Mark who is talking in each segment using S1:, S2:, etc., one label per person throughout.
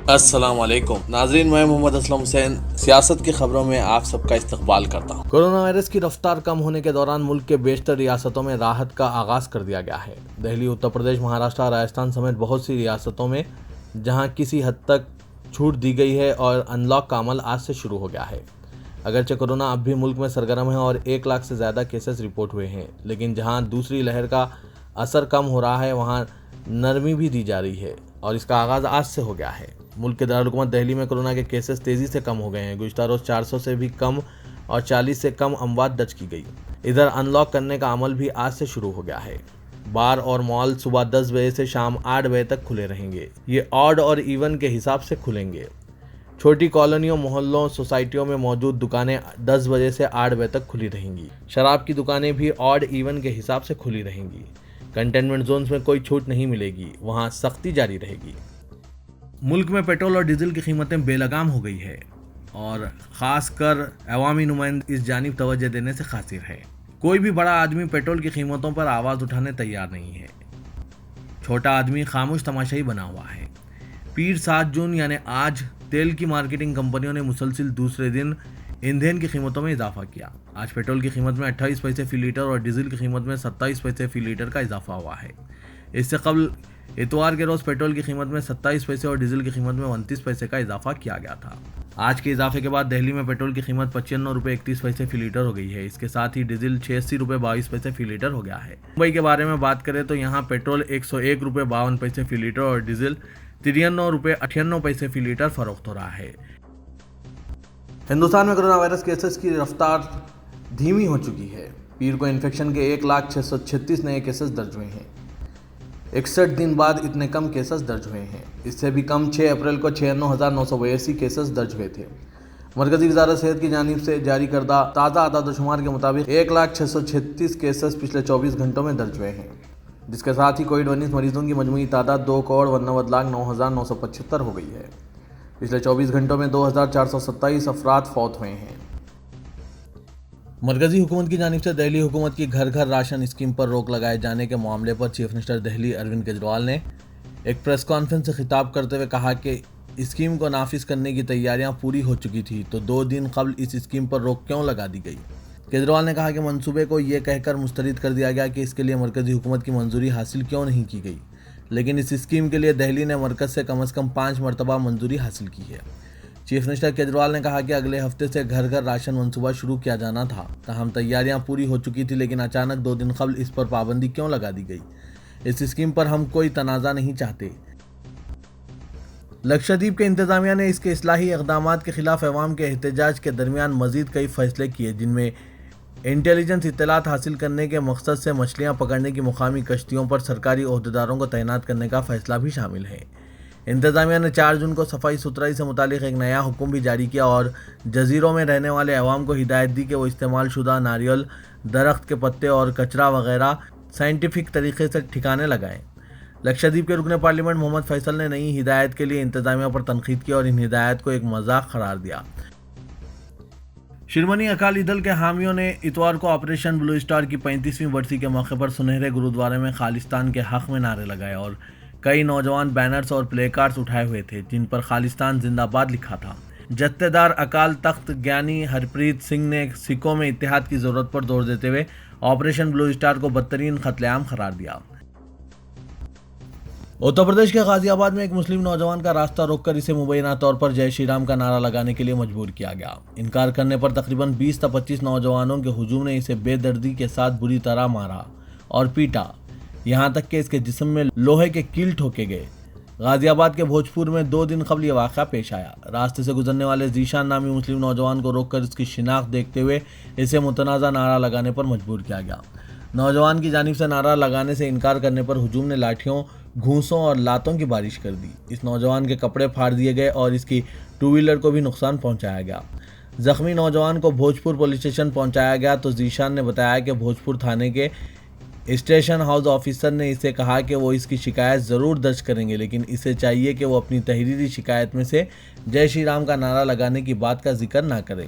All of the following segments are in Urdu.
S1: السلام علیکم ناظرین، میں محمد اسلم حسین سیاست کی خبروں میں آپ سب کا استقبال کرتا ہوں۔
S2: کورونا وائرس کی رفتار کم ہونے کے دوران ملک کے بیشتر ریاستوں میں راحت کا آغاز کر دیا گیا ہے۔ دہلی، اتر پردیش، مہاراشٹر، راجستھان سمیت بہت سی ریاستوں میں جہاں کسی حد تک چھوٹ دی گئی ہے اور ان لاک کا عمل آج سے شروع ہو گیا ہے۔ اگرچہ کورونا اب بھی ملک میں سرگرم ہے اور 1 لاکھ سے زیادہ کیسز رپورٹ ہوئے ہیں، لیکن جہاں دوسری لہر کا اثر کم ہو رہا ہے وہاں نرمی بھی دی جا رہی ہے اور اس کا آغاز آج سے ہو گیا ہے۔ ملک کے دارالحکومت دہلی میں کورونا کے کیسز تیزی سے کم ہو گئے ہیں۔ گزشتہ روز 400 سے بھی کم اور 40 سے کم اموات درج کی گئی۔ ادھر ان لاک کرنے کا عمل بھی آج سے شروع ہو گیا ہے۔ بار اور مال صبح 10 بجے سے شام 8 بجے تک کھلے رہیں گے۔ یہ آڈ اور ایون کے حساب سے کھلیں گے۔ چھوٹی کالونیوں، محلوں، سوسائٹیوں میں موجود دکانیں 10 بجے سے 8 بجے تک کھلی رہیں گی۔ شراب کی دکانیں بھی آڈ ایون کے حساب سے کھلی رہیں گی۔ کنٹینمنٹ زونز میں کوئی چھوٹ نہیں ملے گی، وہاں سختی جاری رہے گی۔ ملک میں پیٹرول اور ڈیزل کی قیمتیں بے لگام ہو گئی ہے اور خاص کر عوامی نمائندے اس جانب توجہ دینے سے قاصر ہے۔ کوئی بھی بڑا آدمی پیٹرول کی قیمتوں پر آواز اٹھانے تیار نہیں ہے۔ چھوٹا آدمی خاموش تماشائی بنا ہوا ہے۔ پیر 7 جون یعنی آج تیل کی مارکیٹنگ کمپنیوں نے مسلسل دوسرے دن ایندھن کی قیمتوں میں اضافہ کیا۔ آج پیٹرول کی قیمت میں 28 پیسے فی لیٹر اور ڈیزل کی قیمت میں 27 پیسے فی لیٹر کا اضافہ ہوا ہے۔ اس سے قبل اتوار کے روز پیٹرول کی قیمت میں 27 پیسے اور ڈیزل کی قیمت میں 29 پیسے کا اضافہ کیا گیا تھا۔ آج کے اضافے کے بعد دہلی میں پیٹرول کی قیمت 95 روپے 31 پیسے فی لیٹر ہو گئی ہے۔ اس کے ساتھ ہی ڈیزل 86 روپے 22 پیسے فی لیٹر ہو گیا ہے۔ ممبئی کے بارے میں بات کریں تو یہاں پیٹرول 101 روپے 52 پیسے فی لیٹر اور ڈیزل 93 روپے 98 پیسے فی لیٹر فروخت ہو رہا ہے۔ ہندوستان میں کورونا وائرس کیسز کی رفتار دھیمی ہو چکی ہے۔ پیر کو انفیکشن کے 1,06,36 نئے کیسز درج ہوئے ہیں۔ 61 دن بعد اتنے کم کیسز درج ہوئے ہیں۔ اس سے بھی کم 6 اپریل کو 96,982 کیسز درج ہوئے تھے۔ مرکزی وزارت صحت کی جانب سے جاری کردہ تازہ اعداد و شمار کے مطابق 1,06,36 کیسز پچھلے 24 گھنٹوں میں درج ہوئے ہیں، جس کے ساتھ ہی کووڈ-19 مریضوں کی مجموعی تعداد 2,99,09,975 ہو گئی ہے۔ پچھلے 24 گھنٹوں میں 2,427 افراد فوت ہوئے ہیں۔ مرکزی حکومت کی جانب سے دہلی حکومت کی گھر گھر راشن اسکیم پر روک لگائے جانے کے معاملے پر چیف منسٹر دہلی اروند کیجریوال نے ایک پریس کانفرنس سے خطاب کرتے ہوئے کہا کہ اسکیم کو نافذ کرنے کی تیاریاں پوری ہو چکی تھی تو 2 دن قبل اس اسکیم پر روک کیوں لگا دی گئی۔ کیجریوال نے کہا کہ منصوبے کو یہ کہہ کر مسترد کر دیا گیا کہ اس کے لیے مرکزی حکومت کی منظوری حاصل کیوں نہیں کی گئی، لیکن اس اسکیم کے لیے دہلی نے مرکز سے کم از کم 5 مرتبہ منظوری حاصل کی ہے۔ چیف منسٹر کیجریوال نے کہا کہ اگلے ہفتے سے گھر گھر راشن منصوبہ شروع کیا جانا تھا، تاہم تیاریاں پوری ہو چکی تھی، لیکن اچانک 2 دن قبل اس پر پابندی کیوں لگا دی گئی۔ اس اسکیم پر ہم کوئی تنازع نہیں چاہتے۔ لکشدیپ کے انتظامیہ نے اس کے اصلاحی اقدامات کے خلاف عوام کے احتجاج کے درمیان مزید کئی فیصلے کیے، جن میں انٹیلیجنس اطلاعات حاصل کرنے کے مقصد سے مچھلیاں پکڑنے کی مقامی کشتیوں پر سرکاری عہدیداروں کو تعینات کرنے کا فیصلہ بھی شامل ہے۔ انتظامیہ نے 4 جون کو صفائی ستھرائی سے متعلق ایک نیا حکم بھی جاری کیا اور جزیروں میں رہنے والے عوام کو ہدایت دی کہ وہ استعمال شدہ ناریل، درخت کے پتے اور کچرا وغیرہ سائنٹیفک طریقے سے ٹھکانے لگائیں۔ لکشدیپ کے رکن پارلیمنٹ محمد فیصل نے نئی ہدایت کے لیے انتظامیہ پر تنقید کی اور ان ہدایات کو ایک مذاق قرار دیا۔ شرومنی اکالی دل کے حامیوں نے اتوار کو آپریشن بلو اسٹار کی 35ویں برسی کے موقع پر سنہرے گرودوارے میں خالصتان کے حق میں نعرے لگائے اور کئی نوجوان بینرز اور پلے کارڈز اٹھائے ہوئے تھے جن پر خالصتان زندہ باد لکھا تھا۔ جتھے دار اکال تخت گیانی ہرپریت سنگھ نے سکھوں میں اتحاد کی ضرورت پر زور دیتے ہوئے آپریشن بلو اسٹار کو بدترین قتل عام قرار دیا۔ اتر پردیش کے غازی آباد میں ایک مسلم نوجوان کا راستہ روک کر اسے مبینہ طور پر جے شری رام کا نعرہ لگانے کے لیے مجبور کیا گیا۔ انکار کرنے پر تقریباً 20 تا 25 نوجوانوں کے ہجوم نے اسے بے دردی کے ساتھ بری طرح مارا اور پیٹا، یہاں تک کہ اس کے جسم میں لوہے کے کیل ٹھوکے گئے۔ غازی آباد کے بھوجپور میں 2 دن قبل یہ واقعہ پیش آیا۔ راستے سے گزرنے والے ذیشان نامی مسلم نوجوان کو روک کر اس کی شناخت دیکھتے ہوئے اسے متنازع نعرہ لگانے پر مجبور کیا گیا۔ نوجوان کی جانب سے نعرہ لگانے سے انکار کرنے پر ہجوم نے لاٹھیوں، گھونسوں اور لاتوں کی بارش کر دی۔ اس نوجوان کے کپڑے پھاڑ دیے گئے اور اس کی 2 ویلر کو بھی نقصان پہنچایا گیا۔ زخمی نوجوان کو بھوجپور پولیس اسٹیشن پہنچایا گیا تو ذیشان نے بتایا کہ بھوجپور تھانے کے اسٹیشن ہاؤس آفیسر نے اسے کہا کہ وہ اس کی شکایت ضرور درج کریں گے، لیکن اسے چاہیے کہ وہ اپنی تحریری شکایت میں سے جے شری رام کا نعرہ لگانے کی بات کا ذکر نہ کریں۔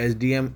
S2: SDM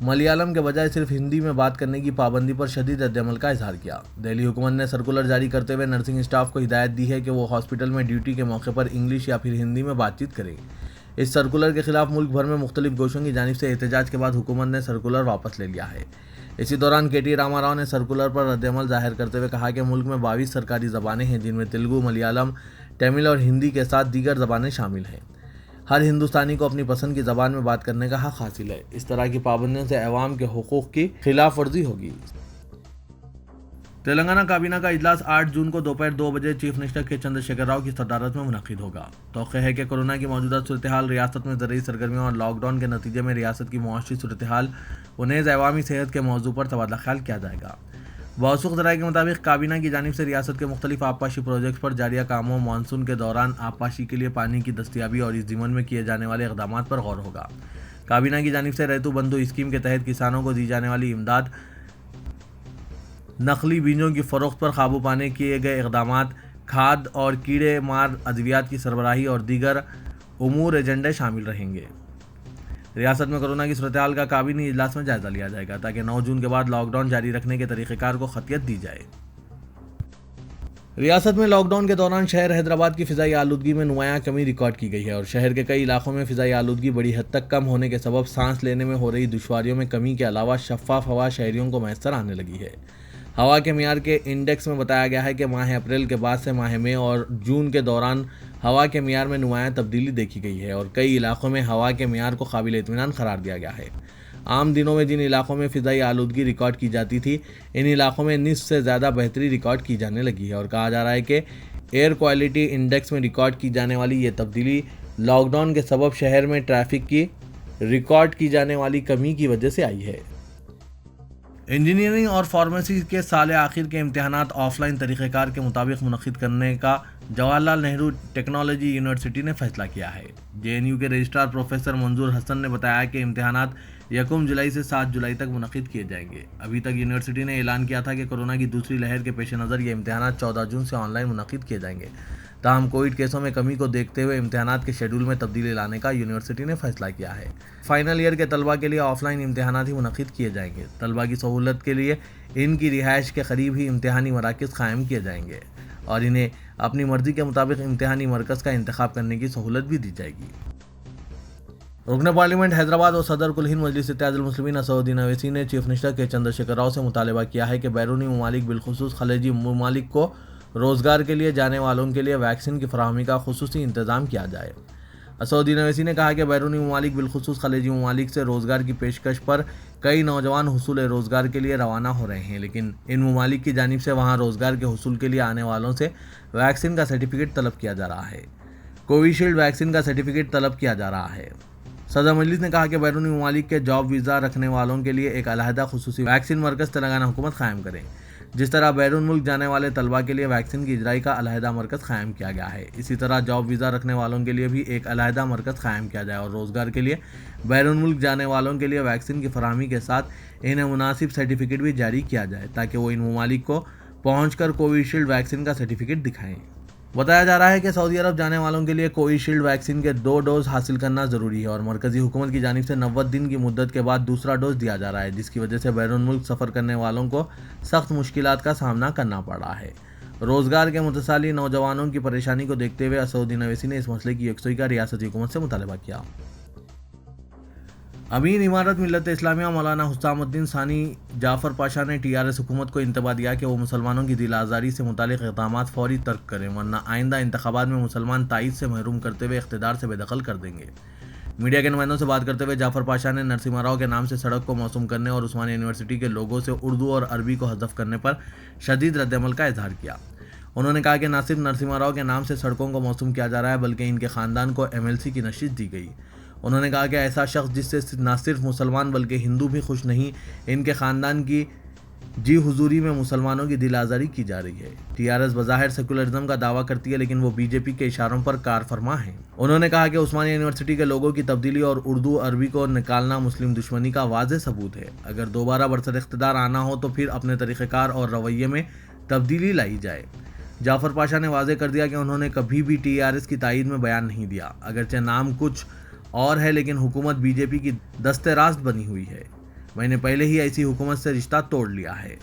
S2: ملیالم کے بجائے صرف ہندی میں بات کرنے کی پابندی پر شدید رد عمل کا اظہار کیا۔ دہلی حکومت نے سرکولر جاری کرتے ہوئے نرسنگ اسٹاف کو ہدایت دی ہے کہ وہ ہاسپٹل میں ڈیوٹی کے موقع پر انگلش یا پھر ہندی میں بات چیت کریں۔ اس سرکولر کے خلاف ملک بھر میں مختلف گوشوں کی جانب سے احتجاج کے بعد حکومت نے سرکولر واپس لے لیا ہے۔ اسی دوران کے ٹی راما راؤ نے سرکولر پر رد عمل ظاہر کرتے ہوئے کہا کہ ملک میں 22 سرکاری زبانیں ہیں جن میں تیلگو، ملیالم، تمل اور ہندی کے ساتھ دیگر زبانیں شامل ہیں۔ ہر ہندوستانی کو اپنی پسند کی زبان میں بات کرنے کا حق حاصل ہے۔ اس طرح کی پابندیوں سے عوام کے حقوق کی خلاف ورزی ہوگی۔ تلنگانہ کابینہ کا اجلاس 8 جون کو دوپہر 2 بجے چیف منسٹر کے چندر شیکھر راؤ کی صدارت میں منعقد ہوگا۔ توقع ہے کہ کورونا کی موجودہ صورتحال، ریاست میں زرعی سرگرمیوں اور لاک ڈاؤن کے نتیجے میں ریاست کی معاشی صورتحال و نیز عوامی صحت کے موضوع پر تبادلہ خیال کیا جائے گا۔ موثوق ذرائع کے مطابق کابینہ کی جانب سے ریاست کے مختلف آبپاشی پروجیکٹس پر جاریہ کاموں، مانسون کے دوران آبپاشی کے لیے پانی کی دستیابی اور اس ضمن میں کیے جانے والے اقدامات پر غور ہوگا۔ کابینہ کی جانب سے ریتو بندھو اسکیم کے تحت کسانوں کو دی جانے والی امداد، نقلی بیجوں کی فروخت پر قابو پانے کیے گئے اقدامات، کھاد اور کیڑے مار ادویات کی سربراہی اور دیگر امور ایجنڈے شامل رہیں گے۔ ریاست میں کورونا کی صورتحال کا کابینی اجلاس میں جائزہ لیا جائے گا تاکہ 9 جون کے بعد لاک ڈاؤن جاری رکھنے کے طریقہ کار کو خطیت دی جائے۔ ریاست میں لاک ڈاؤن کے دوران شہر حیدرآباد کی فضائی آلودگی میں نمایاں کمی ریکارڈ کی گئی ہے اور شہر کے کئی علاقوں میں فضائی آلودگی بڑی حد تک کم ہونے کے سبب سانس لینے میں ہو رہی دشواریوں میں کمی کے علاوہ شفاف ہوا شہریوں کو میسر آنے لگی ہے۔ ہوا کے معیار کے انڈیکس میں بتایا گیا ہے کہ ماہ اپریل کے بعد سے ماہ مئی اور جون کے دوران ہوا کے معیار میں نمایاں تبدیلی دیکھی گئی ہے اور کئی علاقوں میں ہوا کے معیار کو قابل اطمینان قرار دیا گیا ہے۔ عام دنوں میں جن علاقوں میں فضائی آلودگی ریکارڈ کی جاتی تھی، ان علاقوں میں نصف سے زیادہ بہتری ریکارڈ کی جانے لگی ہے اور کہا جا رہا ہے کہ ایئر کوالٹی انڈیکس میں ریکارڈ کی جانے والی یہ تبدیلی لاک ڈاؤن کے سبب شہر میں ٹریفک کی ریکارڈ کی جانے والی کمی کی وجہ سے آئی ہے۔ انجینئرنگ اور فارمیسی کے سال آخر کے امتحانات آف لائن طریقہ کار کے مطابق منعقد کرنے کا جواہر لال نہرو ٹیکنالوجی یونیورسٹی نے فیصلہ کیا ہے۔ جے این یو کے رجسٹرار پروفیسر منظور حسن نے بتایا کہ امتحانات 1 جولائی سے 7 جولائی تک منعقد کیے جائیں گے۔ ابھی تک یونیورسٹی نے اعلان کیا تھا کہ کورونا کی دوسری لہر کے پیش نظر یہ امتحانات 14 جون سے آن لائن منعقد کیے جائیں گے۔ تاہم کووڈ کیسوں میں کمی کو دیکھتے ہوئے امتحانات کے شیڈول میں تبدیلی لانے کا یونیورسٹی نے فیصلہ کیا ہے۔ فائنل ایئر کے طلبہ کے لیے آف لائن امتحانات ہی منعقد کیے جائیں گے۔ طلبہ کی سہولت کے لیے ان کی رہائش کے قریب ہی امتحانی مراکز قائم کیے جائیں گے اور انہیں اپنی مرضی کے مطابق امتحانی مرکز کا انتخاب کرنے کی سہولت بھی دی جائے گی۔ رکن پارلیمنٹ حیدرآباد اور صدر کل ہند مجلس اتحاد المسلمین اسدالدین اویسی نے چیف منسٹر کے چندر شیکھر راؤ سے مطالبہ کیا ہے کہ بیرونی ممالک بالخصوص خلیجی ممالک کو روزگار کے لیے جانے والوں کے لیے ویکسین کی فراہمی کا خصوصی انتظام کیا جائے۔ اسدالدین اویسی نے کہا کہ بیرونی ممالک بالخصوص خلیجی ممالک سے روزگار کی پیشکش پر کئی نوجوان حصول روزگار کے لیے روانہ ہو رہے ہیں، لیکن ان ممالک کی جانب سے وہاں روزگار کے حصول کے لیے آنے والوں سے ویکسین کا سرٹیفکیٹ طلب کیا جا رہا ہے۔ کووشیلڈ ویکسین کا سرٹیفکیٹ طلب کیا جا رہا ہے۔ صدر مجلس نے کہا کہ بیرونی ممالک کے جاب ویزا رکھنے والوں کے لیے ایک علیحدہ خصوصی ویکسین مرکز تلنگانہ حکومت قائم کرے، جس طرح بیرون ملک جانے والے طلباء کے لیے ویکسین کی اجرائی کا علیحدہ مرکز قائم کیا گیا ہے، اسی طرح جاب ویزا رکھنے والوں کے لیے بھی ایک علیحدہ مرکز قائم کیا جائے اور روزگار کے لیے بیرون ملک جانے والوں کے لیے ویکسین کی فراہمی کے ساتھ انہیں مناسب سرٹیفکیٹ بھی جاری کیا جائے تاکہ وہ ان ممالک کو پہنچ کر کووشیلڈ ویکسین کا سرٹیفکیٹ دکھائیں۔ بتایا جا رہا ہے کہ سعودی عرب جانے والوں کے لیے کووشیلڈ ویکسین کے 2 ڈوز حاصل کرنا ضروری ہے اور مرکزی حکومت کی جانب سے 90 دن کی مدت کے بعد دوسرا ڈوز دیا جا رہا ہے، جس کی وجہ سے بیرون ملک سفر کرنے والوں کو سخت مشکلات کا سامنا کرنا پڑ رہا ہے۔ روزگار کے متسالی نوجوانوں کی پریشانی کو دیکھتے ہوئے اسدالدین اویسی نے اس مسئلے کی یکسوئی کا ریاستی حکومت سے مطالبہ کیا۔ امین امارت ملت اسلامیہ مولانا حسام الدین ثانی جعفر پاشا نے ٹی آر ایس حکومت کو انتباہ دیا کہ وہ مسلمانوں کی دل آزاری سے متعلق اقدامات فوری ترک کریں ورنہ آئندہ انتخابات میں مسلمان تائید سے محروم کرتے ہوئے اقتدار سے بے دخل کر دیں گے۔ میڈیا کے نمائندوں سے بات کرتے ہوئے جعفر پاشا نے نرسمہا راؤ کے نام سے سڑک کو موسوم کرنے اور عثمانیہ یونیورسٹی کے لوگو سے اردو اور عربی کو حذف کرنے پر شدید رد عمل کا اظہار کیا۔ انہوں نے کہا کہ نہ صرف نرسمہا راؤ کے نام سے سڑکوں کو موسوم کیا جا رہا ہے بلکہ ان کے خاندان کو MLC کی نشست دی گئی۔ انہوں نے کہا کہ ایسا شخص جس سے نہ صرف مسلمان بلکہ ہندو بھی خوش نہیں، ان کے خاندان کی جی حضوری میں مسلمانوں کی دل آزاری کی جا رہی ہے۔ TRS بظاہر سیکولرزم کا دعویٰ کرتی ہے لیکن وہ BJP کے اشاروں پر کار فرما ہیں۔ انہوں نے کہا کہ عثمانیہ یونیورسٹی کے لوگوں کی تبدیلی اور اردو عربی کو نکالنا مسلم دشمنی کا واضح ثبوت ہے۔ اگر دوبارہ برسر اقتدار آنا ہو تو پھر اپنے طریقہ کار اور رویے میں تبدیلی لائی جائے۔ جعفر پاشا نے واضح کر دیا کہ انہوں نے کبھی بھی TRS کی تائید میں بیان نہیں دیا، اگرچہ نام کچھ اور ہے لیکن حکومت BJP کی دست راست بنی ہوئی ہے۔ میں نے پہلے ہی ایسی حکومت سے رشتہ توڑ لیا ہے۔